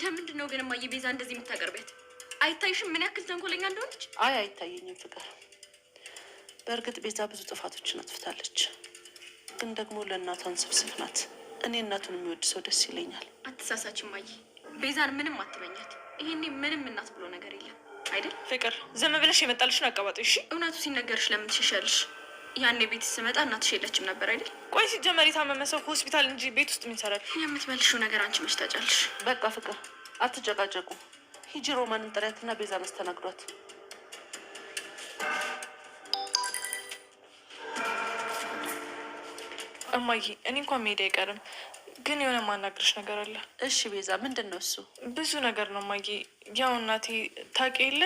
ለምንድን ነው ግን እማዬ ቤዛ እንደዚህ የምታቀርበት? አይታይሽም ምን ያክል ተንኮለኛ እንደሆነች? አይ አይታየኝም ፍቅር። በእርግጥ ቤዛ ብዙ ጥፋቶችን አጥፍታለች፣ ግን ደግሞ ለእናቷን ስብስብ ናት። እኔ እናቱን የሚወድ ሰው ደስ ይለኛል። አትሳሳች እማዬ፣ ቤዛን ምንም አትመኛት። ይሄኔ ምንም እናት ብሎ ነገር የለም አይደል? ፍቅር ዝም ብለሽ የመጣልሽን አቀባጥሽ። እውነቱ ሲነገርሽ ለምን ትሸሻለሽ? ያኔ ቤት ስመጣ እናትሽ የለችም ነበር አይደል? ቆይ ሲጀመር የታመመ ሰው ሆስፒታል እንጂ ቤት ውስጥ ምን ይሰራል? የምትመልሽው ነገር አንቺ መች ታጫለሽ? በቃ ፍቅር አትጨቃጨቁ። ሂጂ ሮማንን ጥሪያትና ቤዛ መስተናግዷት። እማዬ እኔ እንኳን መሄድ አይቀርም፣ ግን የሆነ ማናገርሽ ነገር አለ። እሺ ቤዛ፣ ምንድን ነው እሱ? ብዙ ነገር ነው እማዬ። ያው እናቴ ታውቂ የለ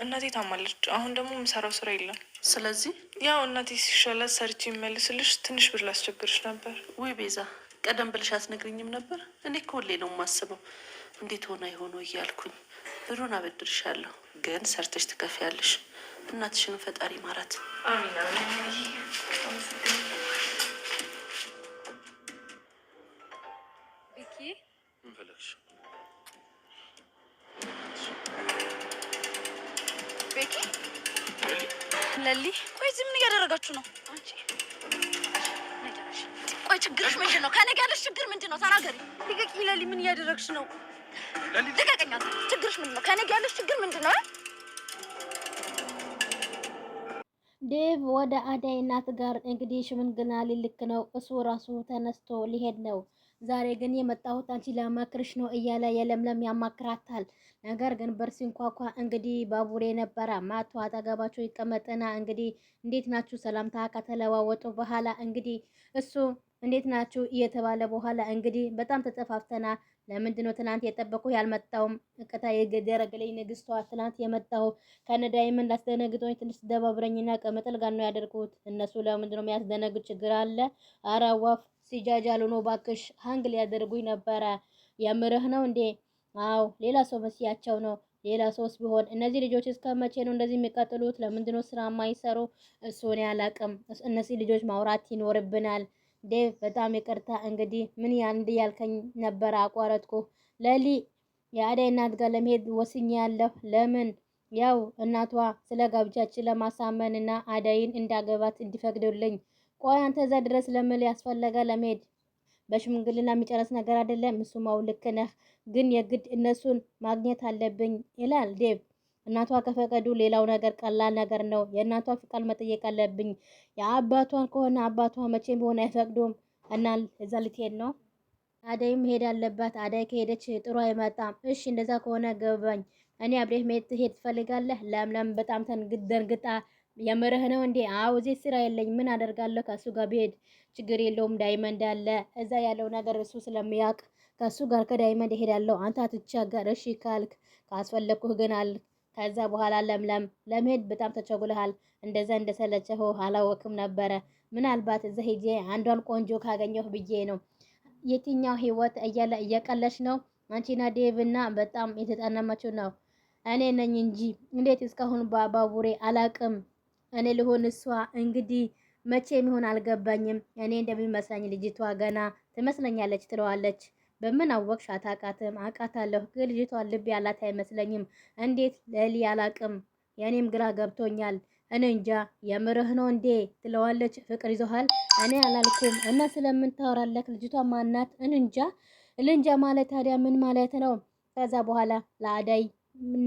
እናቴ ታማለች። አሁን ደግሞ የምሰራው ስራ የለም። ስለዚህ ያው እናቴ ሲሻላት ሰርቼ የሚመልስልሽ ትንሽ ብር ላስቸግርሽ ነበር። ውይ ቤዛ፣ ቀደም ብልሽ አትነግሪኝም ነበር? እኔ እኮ ሁሌ ነው የማስበው እንዴት ሆና የሆነ እያልኩኝ። ብሩን አበድርሻለሁ፣ ግን ሰርተሽ ትከፍያለሽ። እናትሽን ፈጣሪ ማራት። አሚና ምን ፈለግሽ? ቤኪ ለሊ፣ ቆይ እዚህ ምን እያደረጋችሁ ነው? አንቺ ቆይ ችግርሽ ምንድን ነው? ከእኔ ጋር ያለሽ ችግር ምንድን ነው? ተናገሪ። ልቀቂ ለሊ፣ ምን እያደረግሽ ነው? ልቀቀኝ። ችግርሽ ምንድን ነው? ከእኔ ጋር ያለሽ ችግር ምንድን ነው? ዴቭ ወደ አዳይ እናት ጋር እንግዲህ ሽምግልና ሊልክ ነው። እሱ ራሱ ተነስቶ ሊሄድ ነው። ዛሬ ግን የመጣሁት አንቺ ለማክርሽ ነው እያለ የለምለም ያማክራታል። ነገር ግን በር ሲንኳኳ እንግዲህ ባቡሬ ነበረ። ማቶ አጠገባቸው ይቀመጥና እንግዲህ እንዴት ናችሁ ሰላምታ ከተለዋወጡ በኋላ እንግዲህ እሱ እንዴት ናችሁ እየተባለ በኋላ እንግዲህ በጣም ተጠፋፍተና ለምንድን ነው ትናንት የጠበቁ ያልመጣውም? እቅታ የገደረገለኝ ንግስቷ ትናንት የመጣው ከነዳይምን ላስደነግጦኝ ትንሽ ደባብረኝና ቀመጥል ጋር ነው ያደርኩት። እነሱ ለምንድን ነው የሚያስደነግጥ ችግር አለ? ኧረ ወፍ ሲጃጃሉ ነው ባክሽ፣ ሀንግ ሊያደርጉኝ ነበረ። የምርህ ነው እንዴ? አው ሌላ ሰው መስያቸው ነው። ሌላ ሰውስ ቢሆን እነዚህ ልጆች እስከ መቼ ነው እንደዚህ የሚቀጥሉት? ለምንድን ነው ስራ የማይሰሩ? እሱን ያላቅም። እነዚህ ልጆች ማውራት ይኖርብናል። ዴቭ በጣም ይቅርታ እንግዲህ ምን ያንድ ያልከኝ ነበር አቋረጥኩ። ለሊ የአዳይ እናት ጋር ለመሄድ ወስኛለሁ። ለምን? ያው እናቷ ስለ ጋብቻችን ለማሳመን እና አዳይን እንዳገባት እንዲፈቅዱልኝ። ቆይ አንተ እዛ ድረስ ለምን ያስፈለገ ለመሄድ? በሽምግልና የሚጨረስ ነገር አይደለም። እሱማው ልክ ነህ፣ ግን የግድ እነሱን ማግኘት አለብኝ ይላል ዴቭ። እናቷ ከፈቀዱ ሌላው ነገር ቀላል ነገር ነው። የእናቷ ፍቃድ መጠየቅ አለብኝ። የአባቷን ከሆነ አባቷ መቼም ቢሆን አይፈቅዱም እና እዛ ልትሄድ ነው። አዳይም መሄድ አለባት። አዳይ ከሄደች ጥሩ አይመጣም። እሺ እንደዛ ከሆነ ገባኝ። እኔ አብሬህ መሄድ ትሄድ ትፈልጋለህ? ለምለም በጣም ደንግጣ የምርህ ነው እንዴ? አዎ እዚህ ስራ የለኝ ምን አደርጋለሁ? ከሱ ጋር ብሄድ ችግር የለውም። ዳይመንድ አለ እዛ ያለው ነገር እሱ ስለሚያውቅ ከሱ ጋር ከዳይመንድ እሄዳለሁ። አንተ አትቸገር እሺ ካልክ፣ ካስፈለኩህ ግን አል ከዛ በኋላ ለምለም ለመሄድ በጣም ተቸጉለሃል። እንደዛ እንደሰለቸህ አላወቅም ነበረ። ምናልባት እዛ ሄጄ አንዷን ቆንጆ ካገኘሁ ብዬ ነው። የትኛው ህይወት እያለ እየቀለሽ ነው? አንቺና ዴቭና በጣም የተጣነማችሁ ነው። እኔ ነኝ እንጂ እንዴት እስካሁን ባቡሬ አላቅም። እኔ ልሆን እሷ እንግዲህ መቼም ይሆን አልገባኝም። እኔ እንደሚመስለኝ ልጅቷ ገና ትመስለኛለች ትለዋለች። በምን አወቅሽ? አታውቃትም? አውቃታለሁ፣ ግን ልጅቷ ልብ ያላት አይመስለኝም። እንዴት ለሊ አላቅም። የኔም ግራ ገብቶኛል። እኔ እንጃ። የምርህ ነው እንዴ ትለዋለች። ፍቅር ይዞሃል? እኔ አላልኩም። እና ስለምን ታወራለህ? ልጅቷ ማናት? እንጃ ልንጃ ማለት ታዲያ ምን ማለት ነው? ከዛ በኋላ ለአዳይ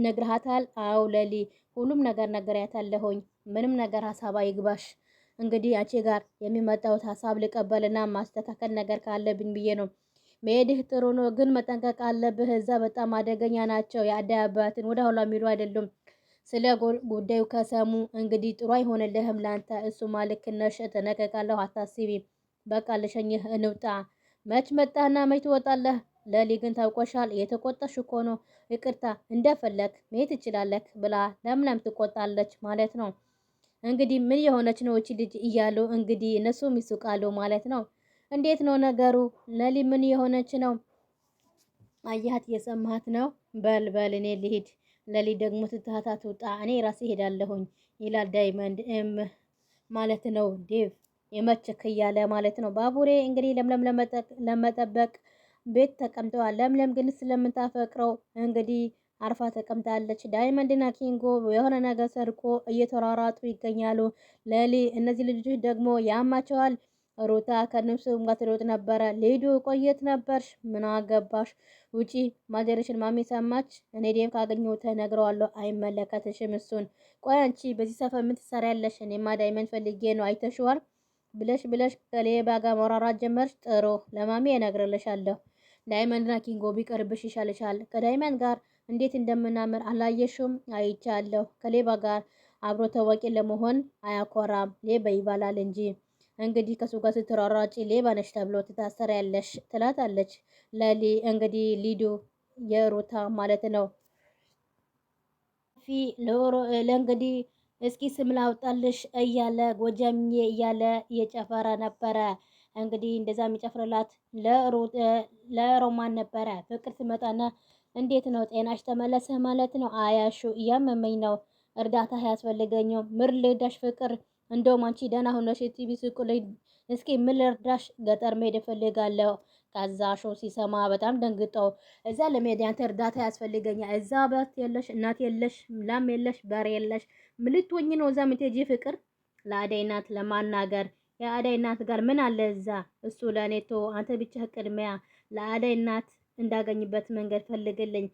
ነግረሃታል? አው ለሊ ሁሉም ነገር ነግሬያታለሁኝ። ምንም ነገር ሀሳብ አይግባሽ። እንግዲህ አንቺ ጋር የሚመጣው ሀሳብ ልቀበልና ማስተካከል ነገር ካለብኝ ብዬ ነው። መሄድህ ጥሩ ነው፣ ግን መጠንቀቅ አለብህ። እዛ በጣም አደገኛ ናቸው። የአዳይ አባትን ወደ ኋላ የሚሉ አይደሉም። ስለ ጉዳዩ ከሰሙ እንግዲህ ጥሩ አይሆንልህም ላንተ። እሱማ ልክ ነሽ፣ እጠነቀቃለሁ፣ አታስቢ። በቃ ልሸኝህ፣ እንውጣ። መች መጣህና መች ትወጣለህ? ለሊ ግን ታውቆሻል። የተቆጣሽ እኮ ነው። ይቅርታ፣ እንደፈለክ መሄድ ትችላለህ ብላ ለምለም ትቆጣለች ማለት ነው። እንግዲህ ምን የሆነች ነው እቺ ልጅ እያሉ እንግዲህ እነሱም ይስቃሉ ማለት ነው። እንዴት ነው ነገሩ? ለሊ ምን የሆነች ነው? አያት እየሰማሃት ነው? በል እኔ ልሂድ። ለሊ ደግሞ ትታታ ትውጣ፣ እኔ ራሴ ሄዳለሁኝ ይላል ዳይመንድ ማለት ነው። ዴቭ የመቸክ እያለ ማለት ነው። ባቡሬ እንግዲህ ለምለም ለመጠበቅ ቤት ተቀምጠዋል። ለምለም ግን ስለምታፈቅረው እንግዲህ አርፋ ተቀምጣለች። ዳይመንድና ኪንጎ የሆነ ነገር ሰርቆ እየተሯሯጡ ይገኛሉ። ለሊ እነዚህ ልጆች ደግሞ ያማቸዋል። ሩታ ከነሱ ጋር ትሮጥ ነበረ። ሊዱ ቆየት ነበርሽ? ምን አገባሽ? ውጪ ማደረሽን ማሚ ሰማች። እኔ ዴም ካገኘው ተነግረዋለሁ። አይመለከትሽም እሱን። ቆይ አንቺ በዚህ ሰፈር ምን ትሰሪያለሽ? እኔማ ዳይመንድ ፈልጌ ነው። አይተሽዋል ብለሽ ከሌባ ጋር መራራት ጀመርሽ። ጥሩ ለማሚ እነግርልሻለሁ። ዳይመንድና ኪንጎ ቢቀርብሽ ይሻልሻል። ከዳይመንድ ጋር እንዴት እንደምናምር አላየሽም? አይቻለሁ። ከሌባ ጋር አብሮ ታዋቂ ለመሆን አያኮራም፣ ሌባ ይባላል እንጂ። እንግዲህ ከሱ ጋር ስትሯሯጪ ሌባ ነሽ ተብሎ ትታሰሪያለሽ ትላታለች ለሊ። እንግዲህ ሊዱ የሩታ ማለት ነው ለእንግዲህ እስኪ ስም ላውጣልሽ እያለ ጎጃምዬ እያለ እየጨፈረ ነበረ። እንግዲህ እንደዛ የሚጨፍርላት ለሮማን ነበረ። ፍቅር ትመጣና እንዴት ነው ጤናሽ ተመለሰ ማለት ነው? አያሹ እያመመኝ ነው፣ እርዳታ ያስፈልገኛል። ምር ልርዳሽ ፍቅር? እንደውም አንቺ ደህና ሆነሽ ቲቪ ስቁልኝ እስኪ ምን ልርዳሽ? ገጠር መሄድ እፈልጋለሁ። ከዛ ሾ ሲሰማ በጣም ደንግጠው እዛ ለመሄድ ያንተ እርዳታ ያስፈልገኛል። እዛ ባት የለሽ፣ እናት የለሽ፣ ላም የለሽ፣ በር የለሽ፣ ምን ልትሆኚ ነው እዛ የምትሄጂ ፍቅር? ለአደይ እናት ለማናገር የአደይ እናት ጋር ምን አለ እዛ? እሱ ለኔቶ አንተ ብቻ ቅድሚያ ለአደይ እናት እንዳገኝበት መንገድ ፈልግልኝ።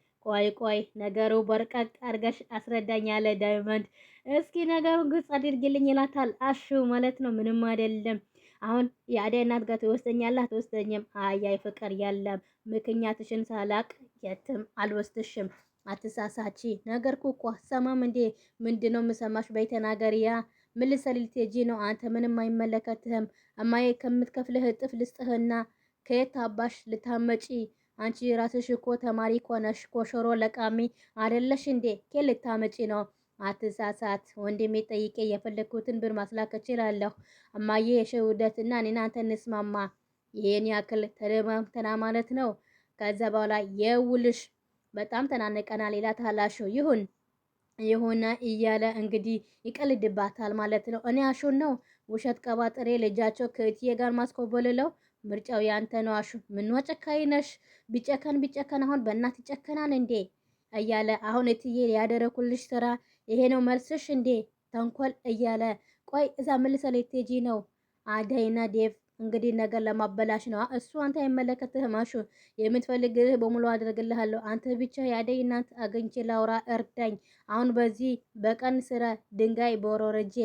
ቆይ ነገሩ በርቀቅ አርገሽ አስረዳኝ አለ ዳይመንድ። እስኪ ነገሩን ግልጽ አድርግልኝ ይላታል አሹ ማለት ነው። ምንም አይደለም አሁን የአደይ እናት ጋር ትወስደኛለህ አትወስደኝም? አያይ ፍቅር የለም ምክንያትሽን ሳላቅ የትም አልወስድሽም። አትሳሳቺ ነገርኩ እኮ ሰማም እንዴ? ምንድነው የምሰማሽ? በይተናገሪያ ምን ልትሰሪ ልትሄጂ ነው? አንተ ምንም አይመለከትህም። እማዬ ከምትከፍልህ እጥፍ ልስጥህና ከየት አባሽ ልታመጪ? አንቺ ራስሽ እኮ ተማሪ ኮነሽ ኮሸሮ ለቃሚ አይደለሽ እንዴ? ከየት ልታመጪ ነው? አትሳሳት ወንድሜ፣ ጠይቄ የፈለግኩትን ብር ማስላክ እችላለሁ። እማዬ የሸውደትና እኔና አንተ እንስማማ። ይሄን ያክል ተደማምተና ማለት ነው። ከዛ በኋላ የውልሽ በጣም ተናነቀናል ይላታል አሹ። ይሁን እያለ እንግዲህ ይቀልድባታል ማለት ነው። እኔ አሹን ነው ውሸት ቀባጥሬ ልጃቸው ከእትዬ ጋር ማስኮበልለው። ምርጫው ያንተ ነው አሹ። ምንዋ ጨካኝ ነሽ? ቢጨከን አሁን በእናት ይጨከናል እንዴ? እያለ አሁን እትዬ ያደረኩልሽ ስራ ይሄ ነው መልስሽ እንዴ? ተንኮል እያለ ቆይ እዛ መልሰ ልትሄጂ ነው? አደይና ዴቭ እንግዲህ ነገር ለማበላሽ ነው። እሱ አንተ አይመለከትህም አሹ። የምትፈልግህ በሙሉ አድርግልሃለሁ። አንተ ብቻ የአደይ እናት አግኝቼ ላውራ፣ እርዳኝ። አሁን በዚህ በቀን ስራ ድንጋይ በወረረጄ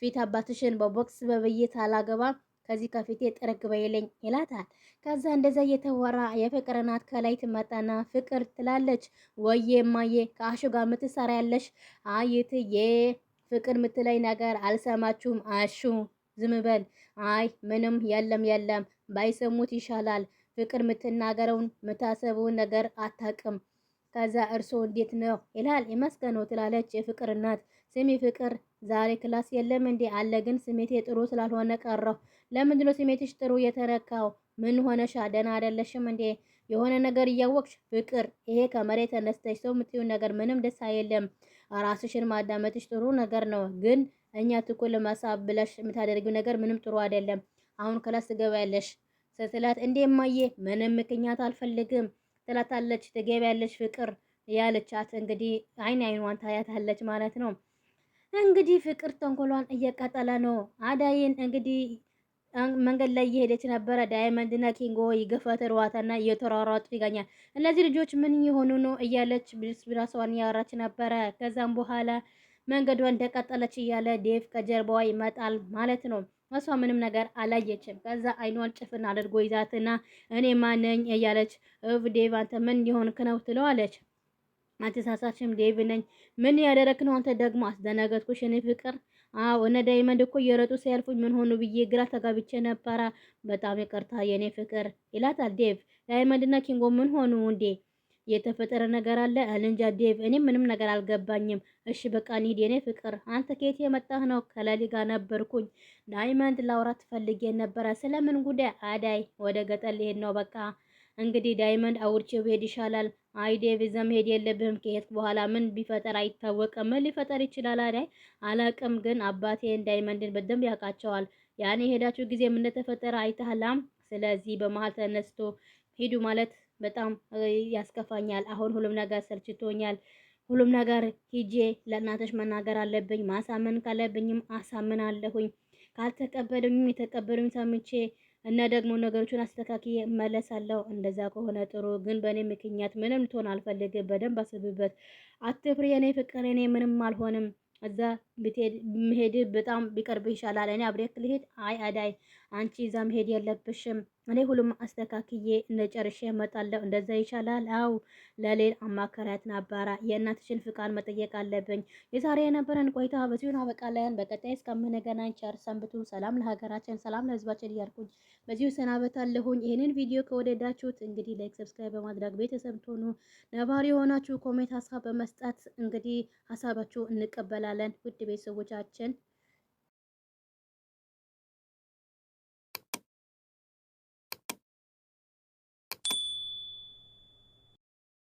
ፊት አባትሽን በቦክስ በብይት አላገባ ከዚህ ከፊቴ ጥርግ በይልኝ ይላታል። ከዛ እንደዛ እየተወራ የፍቅር እናት ከላይ ትመጣና ፍቅር ትላለች። ወዬ ማዬ ከአሹ ጋር ምትሰራ ያለሽ? አይትዬ ፍቅር ምትለይ ነገር አልሰማችሁም? አሹ ዝም በል። አይ ምንም የለም ባይሰሙት ይሻላል። ፍቅር ምትናገረውን ምታሰበውን ነገር አታቅም። ከዛ እርሶ እንዴት ነው ይላል። ይመስገነው ትላለች የፍቅር እናት። ስሚ ፍቅር ዛሬ ክላስ የለም እንዴ? አለ ግን ስሜቴ ጥሩ ስላልሆነ ቀረሁ። ለምንድነው ስሜትሽ ጥሩ የተረካው? ምን ሆነሻ? ደህና አይደለሽም እንዴ? የሆነ ነገር እያወቅሽ ፍቅር፣ ይሄ ከመሬት ተነስተሽ ሰው የምትይው ነገር ምንም ደስ አይልም። ራስሽን ማዳመጥሽ ጥሩ ነገር ነው፣ ግን እኛ ትኩል ለማሳብ ብለሽ የምታደርጊው ነገር ምንም ጥሩ አይደለም። አሁን ክላስ ትገባያለሽ ስትላት እንዴ እማዬ ምንም ምክንያት አልፈልግም ትላታለች። ትገቢያለሽ ፍቅር ያለቻት እንግዲህ አይኗን ታያታለች ማለት ነው። እንግዲህ ፍቅር ተንኮሏን እየቀጠለ ነው። አዳይን እንግዲህ መንገድ ላይ እየሄደች ነበረ። ዳይመንድና ኪንጎ ይገፈትሯትና እየተሯሯጡ ይገኛል። እነዚህ ልጆች ምን የሆኑ ነው እያለች ብራሷን ያወራች ነበረ። ከዛም በኋላ መንገዷ እንደቀጠለች እያለ ዴቭ ከጀርባዋ ይመጣል ማለት ነው። እሷ ምንም ነገር አላየችም። ከዛ አይኗን ጭፍን አድርጎ ይዛትና እኔ ማነኝ እያለች እፍ ዴቭ አንተ ምን የሆንክ ነው ትለዋለች። አትሳሳችም ዴቭ ነኝ። ምን ያደረክ ነው አንተ ደግሞ? አስደነገጥኩሽ እኔ ፍቅር። አዎ እነ ዳይመንድ እኮ እየረጡ ሲያልፉኝ ምን ሆኑ ብዬ ግራ ተጋብቼ ነበረ። በጣም ይቅርታ የኔ ፍቅር ይላታል ዴቭ። ዳይመንድና ኪንጎ ምን ሆኑ እንዴ? የተፈጠረ ነገር አለ? እንጃ ዴቭ፣ እኔ ምንም ነገር አልገባኝም። እሺ በቃ እንሂድ የኔ ፍቅር። አንተ ከየት የመጣህ ነው? ከሌሊ ጋር ነበርኩኝ። ዳይመንድ ላውራት ፈልጌ ነበረ። ስለምን ጉዳይ? አዳይ ወደ ገጠር ሊሄድ ነው በቃ እንግዲህ ዳይመንድ አውርቼው ብሄድ ይሻላል። አይ ዴቭ እዛ መሄድ የለብህም። ከሄድክ በኋላ ምን ቢፈጠር አይታወቅም። ምን ሊፈጠር ይችላል? አዳይ አላቅም፣ ግን አባቴን ዳይመንድን በደንብ ያውቃቸዋል። ያኔ የሄዳችሁ ጊዜ ምን እንደተፈጠረ አይተሃላም። ስለዚህ በመሀል ተነስቶ ሂዱ ማለት በጣም ያስከፋኛል። አሁን ሁሉም ነገር ሰልችቶኛል። ሁሉም ነገር ሂጄ ለእናትሽ መናገር አለብኝ። ማሳመን ካለብኝም አሳምናለሁኝ። ካልተቀበሉኝም የተቀበሉኝ ሰምቼ እና ደግሞ ነገሮችን አስተካክዬ እመለሳለሁ። እንደዛ ከሆነ ጥሩ፣ ግን በእኔ ምክንያት ምንም ልትሆን አልፈልግም። በደንብ አስብበት። አትፍሪ የኔ ፍቅር፣ እኔ ምንም አልሆንም። እዛ መሄድ በጣም ቢቀርብ ይሻላል። እኔ አብሬክ ልሄድ? አይ አዳይ፣ አንቺ እዛ መሄድ የለብሽም። እኔ ሁሉም አስተካክዬ እንደጨርሼ እመጣለሁ። እንደዛ ይሻላል። አው ለሌል አማከራት ነበረ። የእናትሽን ፍቃድ መጠየቅ አለብኝ። የዛሬ የነበረን ቆይታ በዚሁ እናበቃለን። በቀጣይ እስከምንገናኝ ቸር ሰንብቱ። ሰላም ለሀገራችን፣ ሰላም ለሕዝባችን እያልኩኝ በዚሁ ሰናበታለሁኝ። ይህንን ቪዲዮ ከወደዳችሁት እንግዲህ ላይክ፣ ሰብስክራይብ በማድረግ ቤተሰብ ትሆኑ፣ ነባሪ የሆናችሁ ኮሜንት ሀሳብ በመስጠት እንግዲህ ሀሳባችሁ እንቀበላለን። ውድ ቤተሰቦቻችን